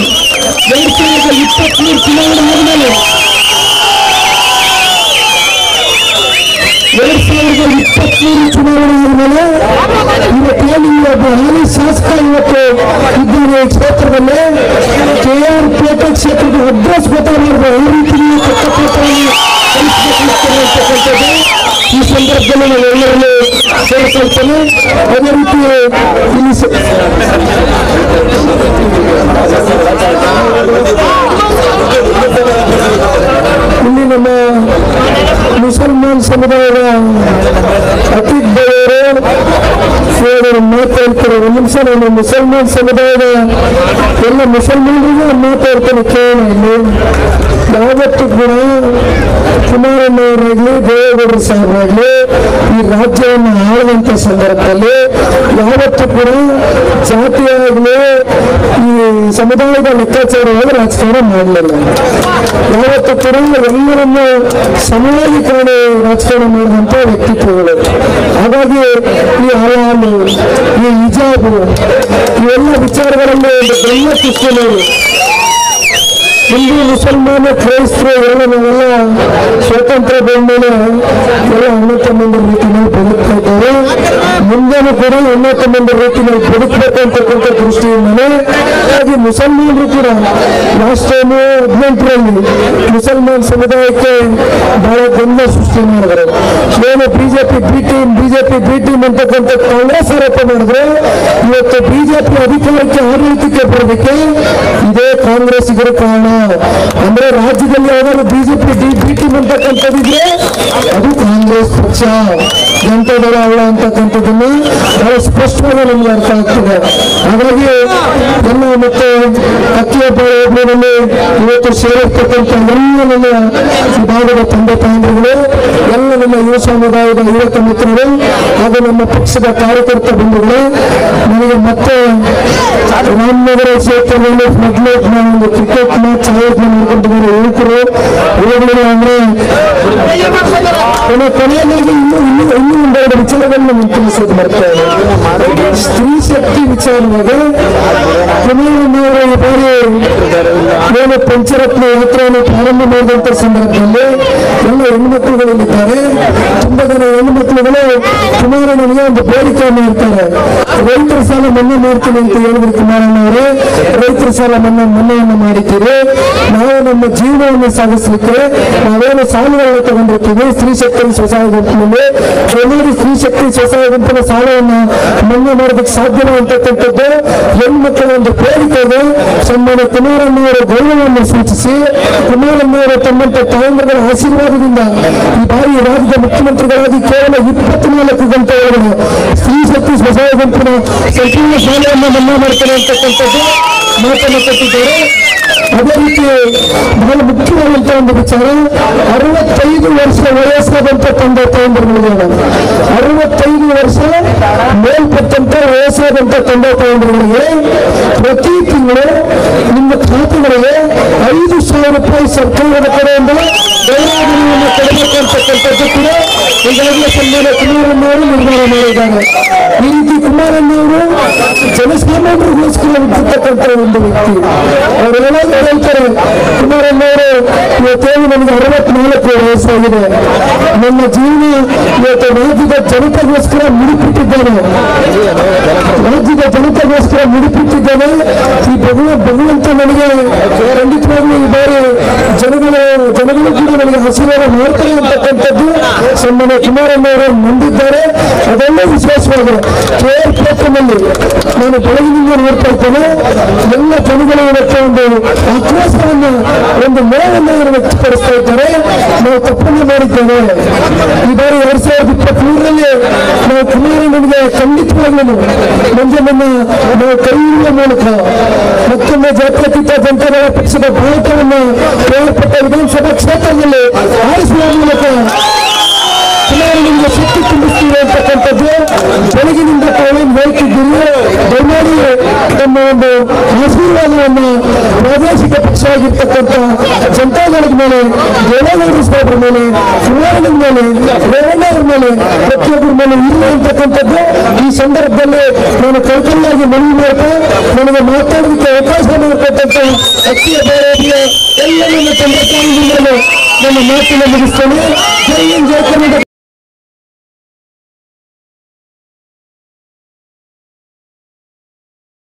2023 ಚುನಾವಣೆ ಆದ್ಮೇಲೆ 2023 ಚುನಾವಣೆ ಆದ್ಮೇಲೆ ಇವತ್ತೇನು ಒಬ್ಬ ಹಾಲಿ ಶಾಸಕ ಇವತ್ತು ಇದ್ದಾರೆ ಕ್ಷೇತ್ರದಲ್ಲಿ KR ಪೇಟೆ ಕ್ಷೇತ್ರದ ಅಡ್ರೆಸ್ ಗೊತ್ತಾಗಬಾರ್ದು ಆ ರೀತಿ ಈ ಸಂದರ್ಭದಲ್ಲಿ ನಾನು ಎಲ್ಲರಲ್ಲೂ ಸೇರಿಕೊಳ್ತೇನೆ. ಅದೇ ರೀತಿ ಇಲ್ಲಿ ನಮ್ಮ ಮುಸಲ್ಮಾನ್ ಸಮುದಾಯದ ಅತೀಕ್ ಅವರು ಮಾತಾಡ್ತಾರೆ. ಒಂದು ನಿಮಿಷ ನಾನು ಮುಸಲ್ಮಾನ್ ಸಮುದಾಯದ ಎಲ್ಲ ಮುಸಲ್ಮಾನರಿಗೂ ಮಾತಾಡ್ತೇನೆ ಕೇಳೋಣ. ಯಾವತ್ತೂ ಕೂಡ ಕುಮಾರಣ್ಣವರಾಗ್ಲಿ ದೇವೇಗೌಡರು ಸಾಹೇಬರಾಗ್ಲಿ ಈ ರಾಜ್ಯವನ್ನು ಆಳುವಂತ ಸಂದರ್ಭದಲ್ಲಿ ಯಾವತ್ತೂ ಕೂಡ ಜಾತಿಯಾಗಲಿ ಈ ಸಮುದಾಯದ ಲೆಕ್ಕಾಚಾರವಾಗಿ ರಾಜಕಾರಣ ಮಾಡಲಿಲ್ಲ. ಯಾವತ್ತೂ ಕೂಡ ಎಲ್ಲರನ್ನು ಸಮಾಜೀಕರಣ ರಾಜಕಾರಣ ಮಾಡಿದಂತ ವ್ಯಕ್ತಿತ್ವಗಳು. ಹಾಗಾಗಿ ಈ ಹಲಾಲು ಈ ಹಿಜಾಬು ಇವೆಲ್ಲ ವಿಚಾರಗಳಲ್ಲಿ ಒಂದು ಬೆಲ್ಲ ಕಿಸ್ಕೊಂಡವರು ಹಿಂದೂ ಮುಸಲ್ಮಾನ ಕ್ರೈಸ್ತರು ಎಲ್ಲ ನಾವೆಲ್ಲ ಸ್ವಾತಂತ್ರ್ಯ ಬಂದ್ಮೇಲೆ ಎಲ್ಲ ಅಣ್ಣ ತಮ್ಮಂದಿರ ರೀತಿಯಲ್ಲಿ ಬದುಕ್ತಾ ಇದ್ದಾರೆ. ಮುಂದೆನೂ ಕೂಡ ಅಣ್ಣ ತಮ್ಮಂದಿರ ರೀತಿಯಲ್ಲಿ ಬದುಕಬೇಕು ಅಂತಕ್ಕಂಥ ದೃಷ್ಟಿಯಿಂದಲೇ ಹಾಗಾಗಿ ಮುಸಲ್ಮಾನರು ಕೂಡ ಲಾಸ್ಟ್ ಟೈಮ್ 18ರಲ್ಲಿ ಮುಸಲ್ಮಾನ್ ಸಮುದಾಯಕ್ಕೆ ಬಹಳ ಗೊಂದಲ ಸೃಷ್ಟಿ ಮಾಡಿದ್ರು. ಏನು ಬಿಜೆಪಿ ಬಿ ಟೀಮ್ ಅಂತಕ್ಕಂಥ ಕಾಂಗ್ರೆಸ್ ಆರೋಪ ಮಾಡಿದ್ರೆ ಇವತ್ತು ಬಿಜೆಪಿ ಅಧಿಕಾರಕ್ಕೆ ಆಡಳಿತಕ್ಕೆ ಬರೋದಕ್ಕೆ ಇದೇ ಕಾಂಗ್ರೆಸ್ಸಿಗರ ಕಾರಣ. ಅಂದ್ರೆ ರಾಜ್ಯದಲ್ಲಿ ಯಾವ್ದಾದ್ರು ಬಿಜೆಪಿ ಬಿ ಟೀಮ್ ಅಂತಕ್ಕಂಥದ್ದಿದ್ರೆ ಅದು ಕಾಂಗ್ರೆಸ್ ಪಕ್ಷ, ಜನತಾದಳ ಅಲ್ಲ ಅಂತಕ್ಕಂಥದ್ದನ್ನ ಬಹಳ ಸ್ಪಷ್ಟವಾಗಿ ನಮ್ಗೆ ಅರ್ಥ ಆಗ್ತದೆ. ಹಾಗಾಗಿ ಎಲ್ಲ ಮತ್ತೆ ಅಕ್ಕಿಯೊಬ್ಬರಲ್ಲಿ ಇವತ್ತು ಸೇರಿರ್ತಕ್ಕಂಥ ಎಲ್ಲ ನನ್ನ ವಿಭಾಗದ ತಂದೆ ತಾಯಿಗಳು, ಎಲ್ಲ ನನ್ನ ಯುವ ಸಮುದಾಯದ ಯುವಕ ಮಿತ್ರರು ಹಾಗೂ ನಮ್ಮ ಪಕ್ಷದ ಕಾರ್ಯಕರ್ತ ಬಂಧುಗಳು, ನನಗೆ ಮತ್ತೆ ರಾಮನಗರ ಕ್ಷೇತ್ರದಲ್ಲಿ ಫ್ಲಡ್ಲೈಟ್ ಒಂದು ಕ್ರಿಕೆಟ್ ಮ್ಯಾಚ್ ಆಯೋಜನೆ ಮಾಡಿಕೊಂಡಿದ್ದಾರೆ ಯುವಕರು. ಯುವಕರು ಅಂದ್ರೆ ಕೊನೆಯಲ್ಲಿ ಇನ್ನೂ ಒಂದೆರಡು ವಿಚಾರಗಳನ್ನು ನಾನು ತಿಳಿಸೋದು ಬರ್ತೇನೆ. ಸ್ತ್ರೀ ಶಕ್ತಿ ವಿಚಾರವಾಗಿ ಕುಮಾರಣ್ಣವರು ಈ ಬಾರಿ ಏನು ಪಂಚರತ್ನ ಯಾತ್ರೆಯನ್ನು ಪ್ರಾರಂಭ ಮಾಡಿದಂತ ಸಂದರ್ಭದಲ್ಲಿ ಎಲ್ಲ ಹೆಣ್ಮಕ್ಳುಗಳಿದ್ದಾರೆ. ತುಂಬಾ ಜನ ಹೆಣ್ಮಕ್ಳುಗಳು ಕುಮಾರಣ್ಣನಿಗೆ ಒಂದು ಬೇಡಿಕೆಯನ್ನು ಇರ್ತಾರೆ. ರೈತರ ಸಾಲ ಮನ್ನಾ ಮಾಡ್ತೀನಿ ಅಂತ ಹೇಳಿದ್ರು ಕುಮಾರಣ್ಣವರು. ರೈತರ ಸಾಲ ಮನ್ನಾವನ್ನು ಮಾಡಿದ್ದೀರಿ. ನಾವು ನಮ್ಮ ಜೀವನವನ್ನು ಸಾಗಿಸಲಿಕ್ಕೆ ನಾವೇನು ಸಾಲಗಳನ್ನು ತಗೊಂಡಿರ್ತೀವಿ ಸ್ತ್ರೀ ಶಕ್ತಿ ಸ್ವಸಹಾಯ ಗುಂಪಿನಲ್ಲಿ ಎಲ್ಲರೂ ಸ್ತ್ರೀ ಶಕ್ತಿ ಸ್ವಸಹಾಯ ಗುಂಪಿನ ಸಾಲವನ್ನು ಮನ್ನಾ ಮಾಡೋದಕ್ಕೆ ಸಾಧ್ಯನೋ ಅಂತಕ್ಕಂಥದ್ದು ಹೆಣ್ಮಕ್ಳ ಒಂದು ಬೇಡಿಕೆಗೆ ಸನ್ಮಾನ್ಯ ಕುಮಾರಣ್ಣವರ ಗೌರವವನ್ನು ಸೂಚಿಸಿ ಕುಮಾರಣ್ಣವರು ತಮ್ಮಂತ ತಾಯಂದ್ರಗಳ ಆಶೀರ್ವಾದದಿಂದ ಈ ಬಾರಿ ರಾಜ್ಯದ ಮುಖ್ಯಮಂತ್ರಿಗಳಾಗಿ ಕೇವಲ 24 ಗಂಟೆ ಒಳಗೆ ಸ್ತ್ರೀ ಶಕ್ತಿ ಸ್ವಸಹಾಯ ಗುಂಪಿನ ಸಂಪೂರ್ಣ ಸಾಲವನ್ನು ಮನ್ನಾ ಮಾಡ್ತಾರೆ ಅಂತಕ್ಕಂಥದ್ದು ಮಾತನ್ನು ಕೊಟ್ಟಿದ್ದಾರೆ. ಅದೇ ರೀತಿ ಬಹಳ ಮುಖ್ಯವಾದಂತಹ ಒಂದು ವಿಚಾರ 65 ವರ್ಷ ವಯಸ್ಸಾದಂತ ತಂದೆ ತಾಯಂದಿರುಗಳಿಗೆ 65 ವರ್ಷ ಮೇಲ್ಪಟ್ಟಂತ ವಯಸ್ಸಾದಂತ ತಂದೆ ತಾಯಂದಿರುಗಳಿಗೆ ಪ್ರತಿ ತಿಂಗಳು ನಿಮ್ಮ ಖಾತೆಗಳಿಗೆ 5,000 ರೂಪಾಯಿ ಸರ್ಕಾರದ ಕಡೆಯಿಂದ ಗೌರವಧನವನ್ನು ಕೊಡಬೇಕು ಅಂತಕ್ಕಂಥದ್ದು ಕೂಡ ಈಗಾಗಲೇ ಸನ್ಮಾನ್ಯ ಕುಮಾರಣ್ಣವರು ನಿರ್ಧಾರ ಮಾಡಿದ್ದಾರೆ. ಈ ರೀತಿ ಕುಮಾರಣ್ಣವರು ಜನಸಾಮಾನ್ಯರಿಗೋಸ್ಕರ ಇರ್ತಕ್ಕಂಥ ಒಂದು ವ್ಯಕ್ತಿ. ಅವರೆಲ್ಲ ಹೇಳ್ತಾರೆ ಕುಮಾರಣ್ಣವರು ಇವತ್ತೇನು ನನಗೆ 64 ವಯಸ್ಸಾಗಿದೆ, ನನ್ನ ಜೀವನ ಇವತ್ತು ರಾಜ್ಯದ ಜನತೆಗೋಸ್ಕರ ಮುಡಿಪಿಟ್ಟಿದ್ದೇನೆ, ಈ ಭಗವಂತ ನನಗೆ ಖಂಡಿತವಾಗ್ಲೂ ಈ ಬಾರಿ ಜನಗಳು ಕೂಡ ನನಗೆ ಆಶೀರ್ವಾದ ಮಾಡ್ತಾರೆ ಅಂತಕ್ಕಂಥದ್ದು ಸನ್ಮಾನ್ಯ ಕುಮಾರಣ್ಣವರು ನಂಬಿದ್ದಾರೆ. ಅದೆಲ್ಲ ವಿಶ್ವಾಸವಾಗಿದೆ. KR ಪೇಟೆನಲ್ಲಿ ನಾನು ಬೆಳಗಿನಿಂದ ನೋಡ್ತಾ ಇದ್ದೇನೆ. ಎಲ್ಲ ಜನಗಳು ಇವತ್ತು ಒಂದು ಆಕ್ರೋಶವನ್ನು, ಒಂದು ನೋವನ್ನು ಅವರು ವ್ಯಕ್ತಪಡಿಸ್ತಾ ಇದ್ದಾರೆ. ನಾವು ತಪ್ಪನ್ನು ಮಾಡಿದ್ದೇವೆ. ಈ ಬಾರಿ 2023ರಲ್ಲಿ ನಾವು ಕುಮಾರಣ್ಣನಿಗೆ ಖಂಡಿತವಾಗ್ಲೂ ಮಂಜನನ್ನ ನಾವು ಕೈ ಹಿಡಿಯುವ ಮೂಲಕ ಮತ್ತೊಮ್ಮೆ ಜಾತ್ಯತೀತ ಜನತಾದಳ ಪಕ್ಷದ ಭಾರತವನ್ನು ಪ್ರಯತ್ನ ವಿಧಾನಸಭಾ ಕ್ಷೇತ್ರದಲ್ಲಿ ಆರಿಸುವ ಮೂಲಕ ಕುಮಾರಣ್ಣನಿಗೆ ಶಕ್ತಿ ತುಂಬಿಸ್ತೀವಿ ಅಂತಕ್ಕಂಥದ್ದು ಬೆಳಗಿನಿಂದ ತಾವೇನು ಹೇಳ್ತಿದ್ದೀರಿ. ದಯಮಾಡಿ ನಮ್ಮ ಒಂದು ಆಶೀರ್ವಾದವನ್ನು ಪ್ರಾದೇಶಿಕ ಪಕ್ಷ ಆಗಿರ್ತಕ್ಕಂಥ ಜನತಾದಳದ ಮೇಲೆ, ದೇವೇಗೌಡ ಸಾಹೇಬ್ರ ಮೇಲೆ, ಕುಮಾರಣ್ಣನ ಮೇಲೆ, ರೇವಣ್ಣ ಅವ್ರ ಮೇಲೆ, ಪ್ರತಿಯೊಬ್ಬರ ಮೇಲೆ ಇಲ್ಲ ಅಂತಕ್ಕಂಥದ್ದು ಈ ಸಂದರ್ಭದಲ್ಲಿ ನಾನು ಕೈಕಲ್ಲಾಗಿ ಮನವಿ ಮಾಡ್ತಾ ನನಗೆ ಮಾತಾಡೋದಕ್ಕೆ ಅವಕಾಶ ಮಾಡಿಕೊಟ್ಟಂತ ಅಕ್ಷಯ ಭಾರತೀಯ ಎಲ್ಲ ನನ್ನ ತಂದೆ ತಾಯಿಗಳಿಂದಲೂ ನನ್ನ ಮಾತಿನ ಮುಗಿಸ್ತೇನೆ. ಜೈ ಹಿಂದ್, ಜೈ ಕರ್ನಾಟಕ.